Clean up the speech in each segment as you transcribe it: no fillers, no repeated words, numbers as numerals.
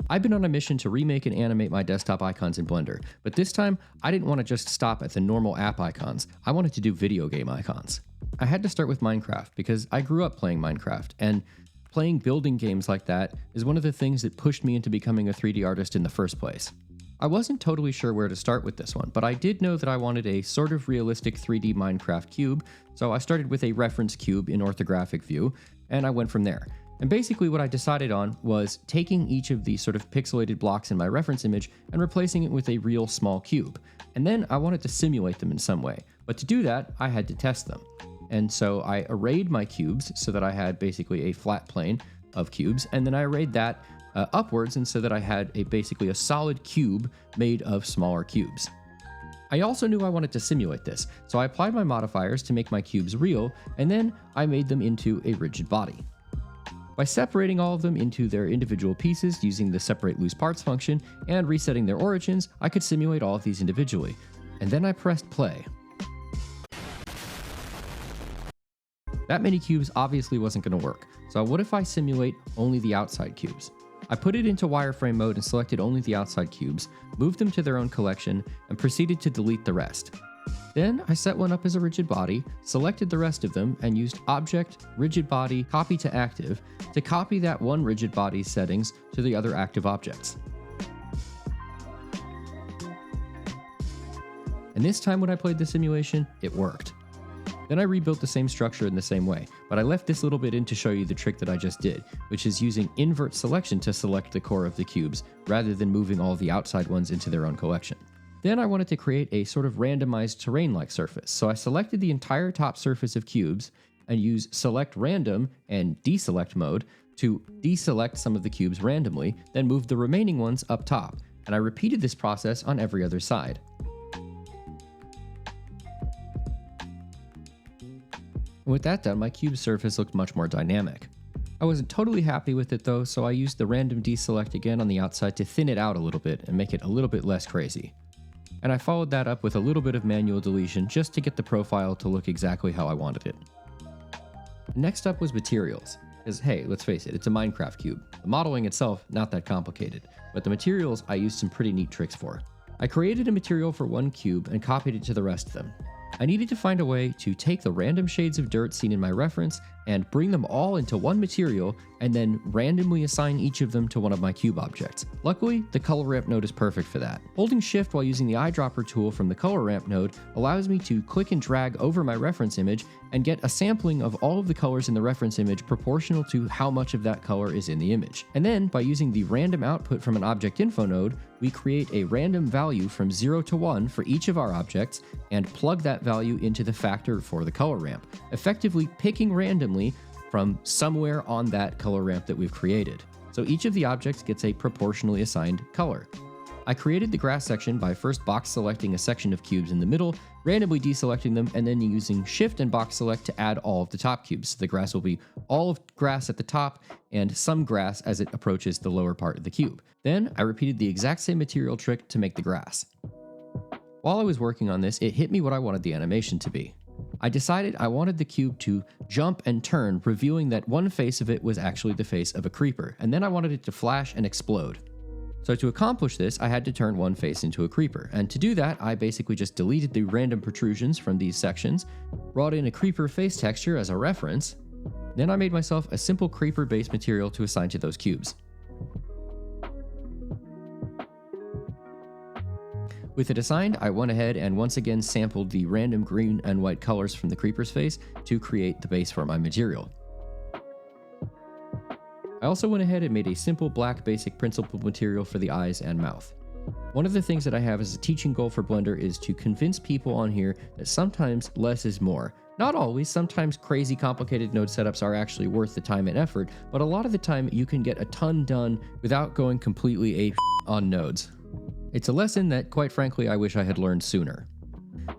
I've been on a mission to remake and animate my desktop icons in Blender, but this time I didn't want to just stop at the normal app icons, I wanted to do video game icons. I had to start with Minecraft because I grew up playing Minecraft, and playing building games like that is one of the things that pushed me into becoming a 3D artist in the first place. I wasn't totally sure where to start with this one, but I did know that I wanted a sort of realistic 3D Minecraft cube, so I started with a reference cube in orthographic view, and I went from there. And basically what I decided on was taking each of these sort of pixelated blocks in my reference image and replacing it with a real small cube. And then I wanted to simulate them in some way, but to do that, I had to test them. And so I arrayed my cubes so that I had basically a flat plane of cubes, and then I arrayed that upwards, and so that I had basically a solid cube made of smaller cubes. I also knew I wanted to simulate this, so I applied my modifiers to make my cubes real, and then I made them into a rigid body. By separating all of them into their individual pieces using the separate loose parts function and resetting their origins, I could simulate all of these individually. And then I pressed play. That many cubes obviously wasn't going to work, so what if I simulate only the outside cubes? I put it into wireframe mode and selected only the outside cubes, moved them to their own collection, and proceeded to delete the rest. Then I set one up as a rigid body, selected the rest of them, and used Object, Rigid Body, Copy to Active to copy that one rigid body's settings to the other active objects. And this time when I played the simulation, it worked. Then I rebuilt the same structure in the same way, but I left this little bit in to show you the trick that I just did, which is using invert selection to select the core of the cubes, rather than moving all the outside ones into their own collection. Then I wanted to create a sort of randomized terrain-like surface, so I selected the entire top surface of cubes and used select random and deselect mode to deselect some of the cubes randomly, then move the remaining ones up top, and I repeated this process on every other side. And with that done, my cube surface looked much more dynamic. I wasn't totally happy with it though, so I used the random deselect again on the outside to thin it out a little bit and make it a little bit less crazy. And I followed that up with a little bit of manual deletion just to get the profile to look exactly how I wanted it. Next up was materials, because hey, let's face it, it's a Minecraft cube. The modeling itself, not that complicated, but the materials I used some pretty neat tricks for. I created a material for one cube and copied it to the rest of them. I needed to find a way to take the random shades of dirt seen in my reference and bring them all into one material and then randomly assign each of them to one of my cube objects. Luckily, the color ramp node is perfect for that. Holding shift while using the eyedropper tool from the color ramp node allows me to click and drag over my reference image and get a sampling of all of the colors in the reference image proportional to how much of that color is in the image. And then by using the random output from an object info node, we create a random value from 0 to 1 for each of our objects and plug that value into the factor for the color ramp, effectively picking randomly from somewhere on that color ramp that we've created. So each of the objects gets a proportionally assigned color. I created the grass section by first box selecting a section of cubes in the middle, randomly deselecting them, and then using shift and box select to add all of the top cubes. So the grass will be all of grass at the top and some grass as it approaches the lower part of the cube. Then I repeated the exact same material trick to make the grass. While I was working on this, it hit me what I wanted the animation to be. I decided I wanted the cube to jump and turn, revealing that one face of it was actually the face of a creeper, and then I wanted it to flash and explode. So to accomplish this, I had to turn one face into a creeper, and to do that, I basically just deleted the random protrusions from these sections, brought in a creeper face texture as a reference, then I made myself a simple creeper base material to assign to those cubes. With it assigned, I went ahead and once again sampled the random green and white colors from the creeper's face to create the base for my material. I also went ahead and made a simple black basic principled material for the eyes and mouth. One of the things that I have as a teaching goal for Blender is to convince people on here that sometimes less is more. Not always, sometimes crazy complicated node setups are actually worth the time and effort, but a lot of the time you can get a ton done without going completely ape on nodes. It's a lesson that, quite frankly, I wish I had learned sooner.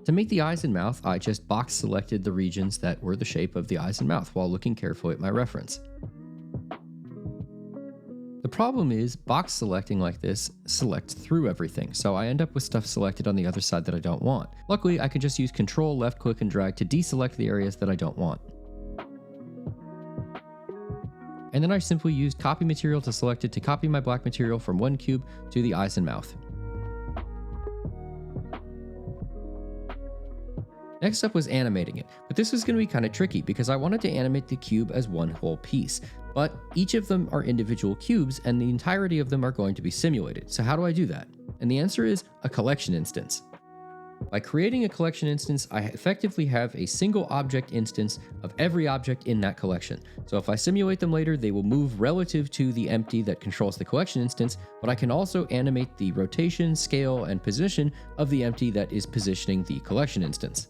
To make the eyes and mouth, I just box selected the regions that were the shape of the eyes and mouth while looking carefully at my reference. The problem is, box selecting like this selects through everything, so I end up with stuff selected on the other side that I don't want. Luckily, I can just use Control, left click, and drag to deselect the areas that I don't want. And then I simply used copy material to select it to copy my black material from one cube to the eyes and mouth. Next up was animating it, but this was going to be kind of tricky because I wanted to animate the cube as one whole piece, but each of them are individual cubes and the entirety of them are going to be simulated. So how do I do that? And the answer is a collection instance. By creating a collection instance, I effectively have a single object instance of every object in that collection. So if I simulate them later, they will move relative to the empty that controls the collection instance, but I can also animate the rotation, scale, and position of the empty that is positioning the collection instance.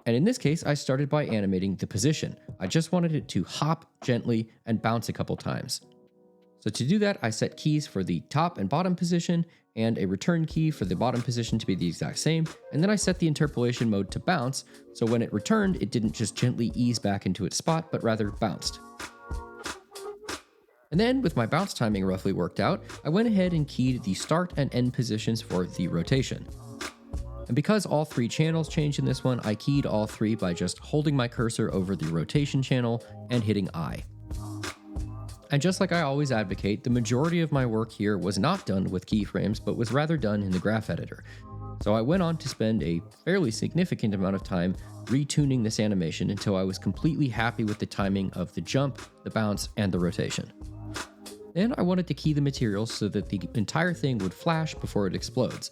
And in this case, I started by animating the position. I just wanted it to hop gently and bounce a couple times. So to do that, I set keys for the top and bottom position and a return key for the bottom position to be the exact same. And then I set the interpolation mode to bounce, so when it returned, it didn't just gently ease back into its spot, but rather bounced. And then, with my bounce timing roughly worked out, I went ahead and keyed the start and end positions for the rotation. And because all three channels changed in this one, I keyed all three by just holding my cursor over the rotation channel and hitting I. And just like I always advocate, the majority of my work here was not done with keyframes, but was rather done in the graph editor. So I went on to spend a fairly significant amount of time retuning this animation until I was completely happy with the timing of the jump, the bounce, and the rotation. Then I wanted to key the materials so that the entire thing would flash before it explodes.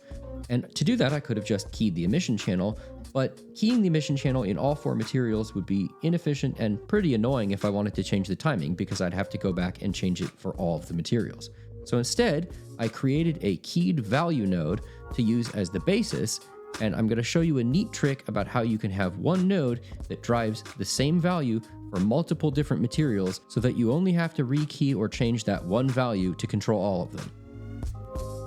And to do that, I could have just keyed the emission channel, but keying the emission channel in all four materials would be inefficient and pretty annoying if I wanted to change the timing, because I'd have to go back and change it for all of the materials. So instead, I created a keyed value node to use as the basis, and I'm going to show you a neat trick about how you can have one node that drives the same value for multiple different materials so that you only have to rekey or change that one value to control all of them.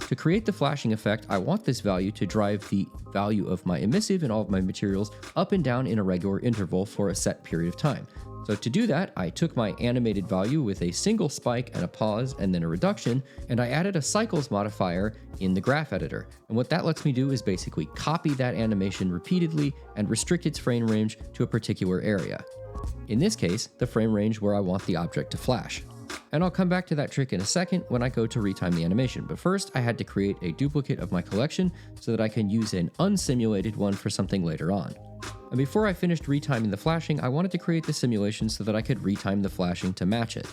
To create the flashing effect, I want this value to drive the value of my emissive and all of my materials up and down in a regular interval for a set period of time. So to do that, I took my animated value with a single spike and a pause and then a reduction, and I added a cycles modifier in the graph editor. And what that lets me do is basically copy that animation repeatedly and restrict its frame range to a particular area. In this case, the frame range where I want the object to flash. And I'll come back to that trick in a second when I go to retime the animation, but first I had to create a duplicate of my collection so that I can use an unsimulated one for something later on. And before I finished retiming the flashing, I wanted to create the simulation so that I could retime the flashing to match it.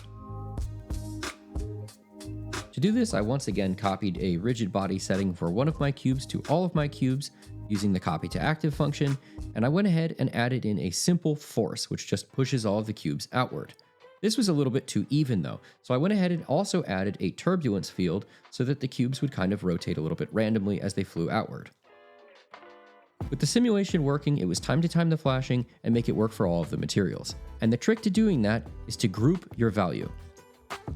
To do this, I once again copied a rigid body setting for one of my cubes to all of my cubes using the copy to active function, and I went ahead and added in a simple force, which just pushes all of the cubes outward. This was a little bit too even though, so I went ahead and also added a turbulence field so that the cubes would kind of rotate a little bit randomly as they flew outward. With the simulation working, it was time to time the flashing and make it work for all of the materials. And the trick to doing that is to group your value.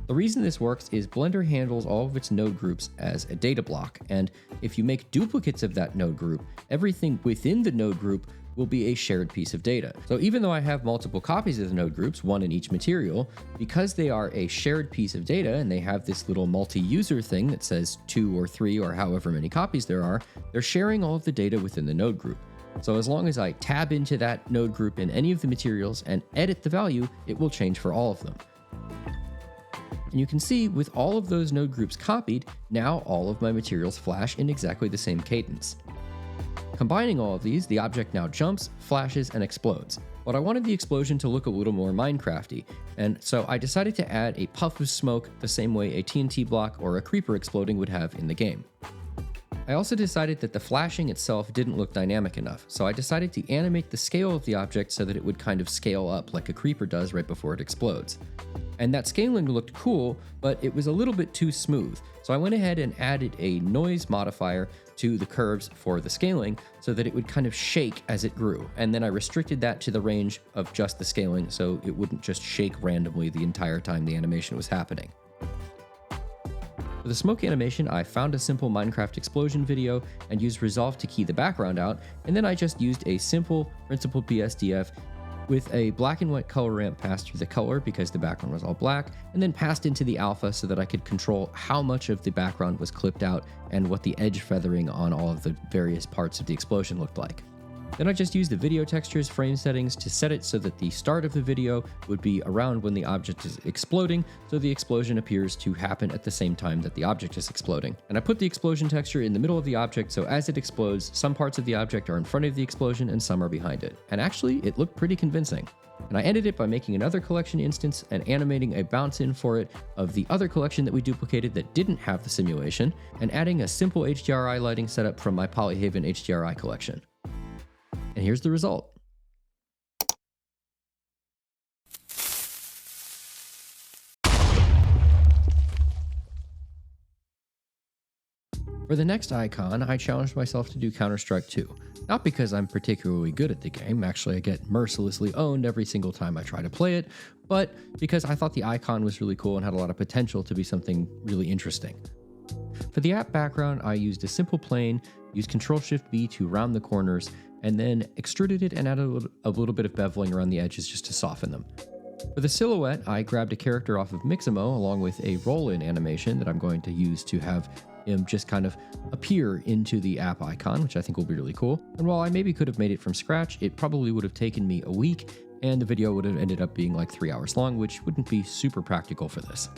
The reason this works is Blender handles all of its node groups as a data block, and if you make duplicates of that node group, everything within the node group will be a shared piece of data. So even though I have multiple copies of the node groups, one in each material, because they are a shared piece of data and they have this little multi-user thing that says 2 or 3 or however many copies there are, they're sharing all of the data within the node group. So as long as I tab into that node group in any of the materials and edit the value, it will change for all of them. And you can see with all of those node groups copied, now all of my materials flash in exactly the same cadence. Combining all of these, the object now jumps, flashes, and explodes. But I wanted the explosion to look a little more Minecrafty, and so I decided to add a puff of smoke the same way a TNT block or a creeper exploding would have in the game. I also decided that the flashing itself didn't look dynamic enough, so I decided to animate the scale of the object so that it would kind of scale up like a creeper does right before it explodes. And that scaling looked cool, but it was a little bit too smooth, so I went ahead and added a noise modifier to the curves for the scaling so that it would kind of shake as it grew, and then I restricted that to the range of just the scaling so it wouldn't just shake randomly the entire time the animation was happening. For the smoke animation, I found a simple Minecraft explosion video and used Resolve to key the background out, and then I just used a simple principled BSDF with a black and white color ramp passed through the color because the background was all black, and then passed into the alpha so that I could control how much of the background was clipped out and what the edge feathering on all of the various parts of the explosion looked like. Then I just used the video textures frame settings to set it so that the start of the video would be around when the object is exploding, so the explosion appears to happen at the same time that the object is exploding. And I put the explosion texture in the middle of the object, so as it explodes, some parts of the object are in front of the explosion and some are behind it. And actually, it looked pretty convincing. And I ended it by making another collection instance and animating a bounce in for it of the other collection that we duplicated that didn't have the simulation, and adding a simple HDRI lighting setup from my Polyhaven HDRI collection. And here's the result. For the next icon, I challenged myself to do Counter-Strike 2. Not because I'm particularly good at the game, actually I get mercilessly owned every single time I try to play it, but because I thought the icon was really cool and had a lot of potential to be something really interesting. For the app background, I used a simple plane, used Ctrl-Shift-B to round the corners, and then extruded it and added a little bit of beveling around the edges just to soften them. For the silhouette, I grabbed a character off of Mixamo along with a roll-in animation that I'm going to use to have him just kind of appear into the app icon, which I think will be really cool. And while I maybe could have made it from scratch, it probably would have taken me a week, and the video would have ended up being like 3 hours long, which wouldn't be super practical for this.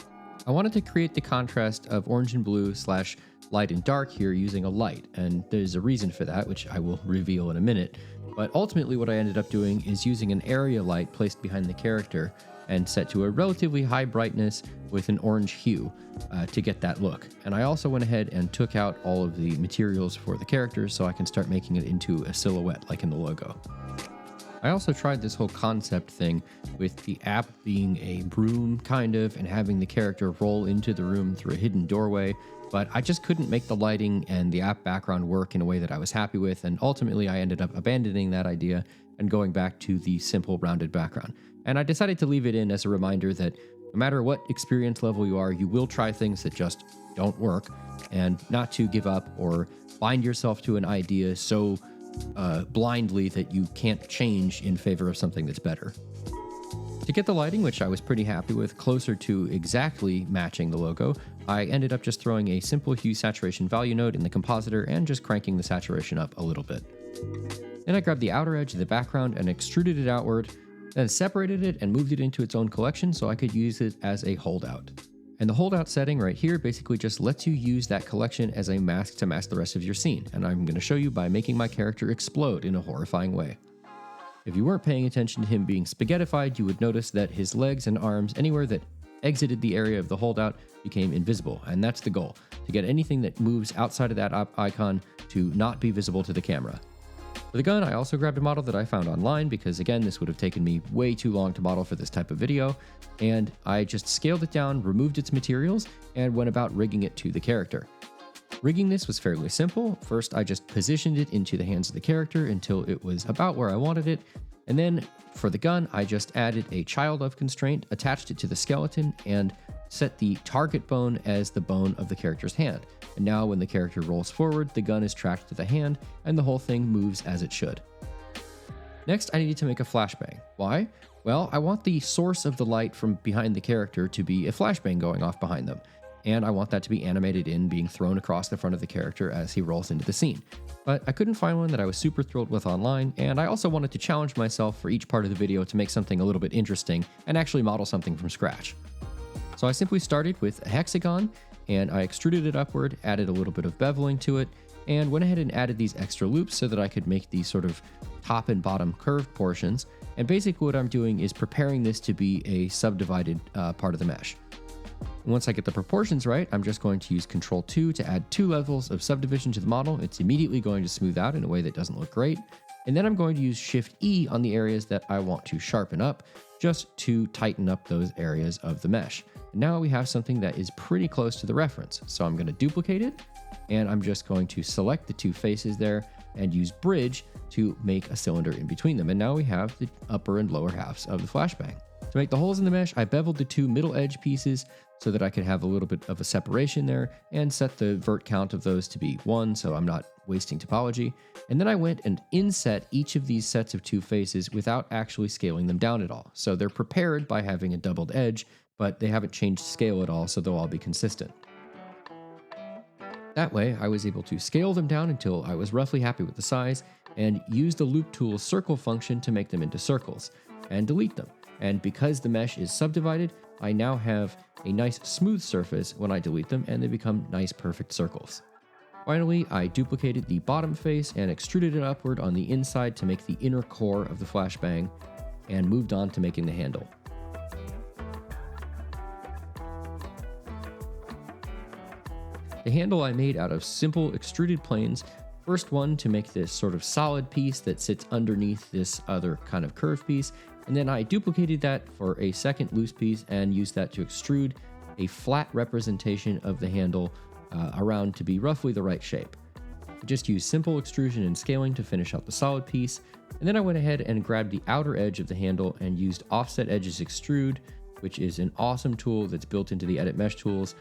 I wanted to create the contrast of orange and blue / light and dark here using a light, and there's a reason for that, which I will reveal in a minute. But ultimately what I ended up doing is using an area light placed behind the character and set to a relatively high brightness with an orange hue to get that look. And I also went ahead and took out all of the materials for the characters so I can start making it into a silhouette like in the logo. I also tried this whole concept thing with the app being a room kind of and having the character roll into the room through a hidden doorway, but I just couldn't make the lighting and the app background work in a way that I was happy with, and ultimately I ended up abandoning that idea and going back to the simple rounded background. And I decided to leave it in as a reminder that no matter what experience level you are, you will try things that just don't work, and not to give up or bind yourself to an idea so blindly that you can't change in favor of something that's better. To get the lighting, which I was pretty happy with, closer to exactly matching the logo, I ended up just throwing a simple hue saturation value node in the compositor and just cranking the saturation up a little bit. Then I grabbed the outer edge of the background and extruded it outward, then separated it and moved it into its own collection so I could use it as a holdout. And the holdout setting right here basically just lets you use that collection as a mask to mask the rest of your scene, and I'm going to show you by making my character explode in a horrifying way. If you weren't paying attention to him being spaghettified, you would notice that his legs and arms, anywhere that exited the area of the holdout, became invisible, and that's the goal, to get anything that moves outside of that icon to not be visible to the camera. For the gun, I also grabbed a model that I found online because, again, this would have taken me way too long to model for this type of video, and I just scaled it down, removed its materials, and went about rigging it to the character. Rigging this was fairly simple. First, I just positioned it into the hands of the character until it was about where I wanted it, and then for the gun, I just added a child of constraint, attached it to the skeleton, and set the target bone as the bone of the character's hand. And now when the character rolls forward, the gun is tracked to the hand, and the whole thing moves as it should. Next, I needed to make a flashbang. Why? Well, I want the source of the light from behind the character to be a flashbang going off behind them, and I want that to be animated in being thrown across the front of the character as he rolls into the scene. But I couldn't find one that I was super thrilled with online, and I also wanted to challenge myself for each part of the video to make something a little bit interesting and actually model something from scratch. So I simply started with a hexagon, and I extruded it upward, added a little bit of beveling to it, and went ahead and added these extra loops so that I could make these sort of top and bottom curved portions. And basically what I'm doing is preparing this to be a subdivided part of the mesh. Once I get the proportions right, I'm just going to use Ctrl-2 to add 2 levels of subdivision to the model. It's immediately going to smooth out in a way that doesn't look great. And then I'm going to use Shift-E on the areas that I want to sharpen up, just to tighten up those areas of the mesh. And now we have something that is pretty close to the reference. So I'm going to duplicate it, and I'm just going to select the 2 faces there and use Bridge to make a cylinder in between them. And now we have the upper and lower halves of the flashbang. To make the holes in the mesh, I beveled the 2 middle edge pieces so that I could have a little bit of a separation there, and set the vert count of those to be 1 so I'm not wasting topology. And then I went and inset each of these sets of 2 faces without actually scaling them down at all. So they're prepared by having a doubled edge, but they haven't changed scale at all, so they'll all be consistent. That way, I was able to scale them down until I was roughly happy with the size, and use the loop tool's circle function to make them into circles, and delete them. And because the mesh is subdivided, I now have a nice smooth surface when I delete them, and they become nice perfect circles. Finally, I duplicated the bottom face and extruded it upward on the inside to make the inner core of the flashbang, and moved on to making the handle. The handle I made out of simple extruded planes, first one to make this sort of solid piece that sits underneath this other kind of curved piece, and then I duplicated that for a second loose piece and used that to extrude a flat representation of the handle around to be roughly the right shape. I just used simple extrusion and scaling to finish out the solid piece, and then I went ahead and grabbed the outer edge of the handle and used offset edges extrude, which is an awesome tool that's built into the edit mesh tools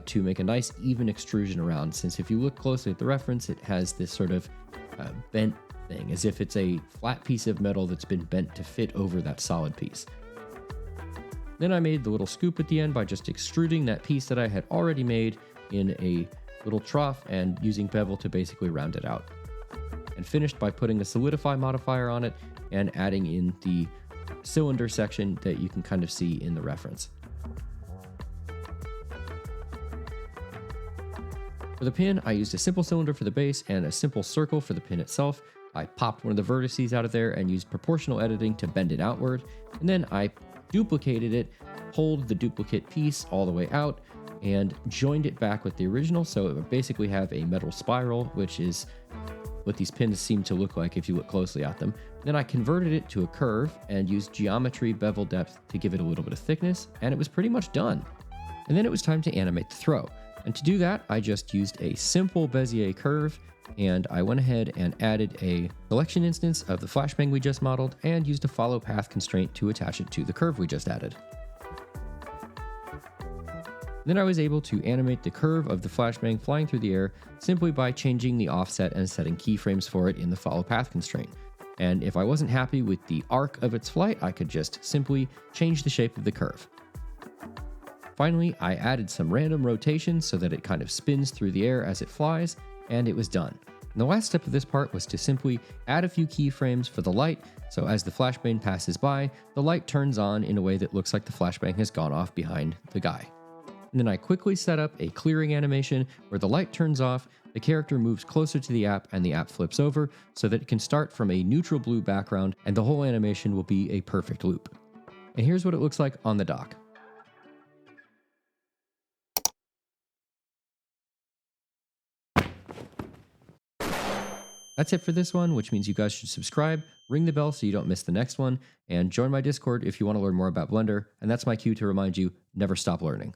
to make a nice even extrusion around, since if you look closely at the reference, it has this sort of bent thing, as if it's a flat piece of metal that's been bent to fit over that solid piece. Then I made the little scoop at the end by just extruding that piece that I had already made in a little trough and using bevel to basically round it out. And finished by putting a solidify modifier on it and adding in the cylinder section that you can kind of see in the reference. For the pin, I used a simple cylinder for the base and a simple circle for the pin itself. I popped one of the vertices out of there and used proportional editing to bend it outward, and then I duplicated it, pulled the duplicate piece all the way out, and joined it back with the original, so it would basically have a metal spiral, which is what these pins seem to look like if you look closely at them. Then I converted it to a curve and used geometry bevel depth to give it a little bit of thickness, and it was pretty much done. And then it was time to animate the throw. And to do that, I just used a simple Bezier curve, and I went ahead and added a selection instance of the flashbang we just modeled and used a follow path constraint to attach it to the curve we just added. Then I was able to animate the curve of the flashbang flying through the air simply by changing the offset and setting keyframes for it in the follow path constraint. And if I wasn't happy with the arc of its flight, I could just simply change the shape of the curve. Finally, I added some random rotation so that it kind of spins through the air as it flies, and it was done. And the last step of this part was to simply add a few keyframes for the light, so as the flashbang passes by, the light turns on in a way that looks like the flashbang has gone off behind the guy. And then I quickly set up a clearing animation where the light turns off, the character moves closer to the app, and the app flips over so that it can start from a neutral blue background, and the whole animation will be a perfect loop. And here's what it looks like on the dock. That's it for this one, which means you guys should subscribe, ring the bell so you don't miss the next one, and join my Discord if you want to learn more about Blender, and that's my cue to remind you, never stop learning.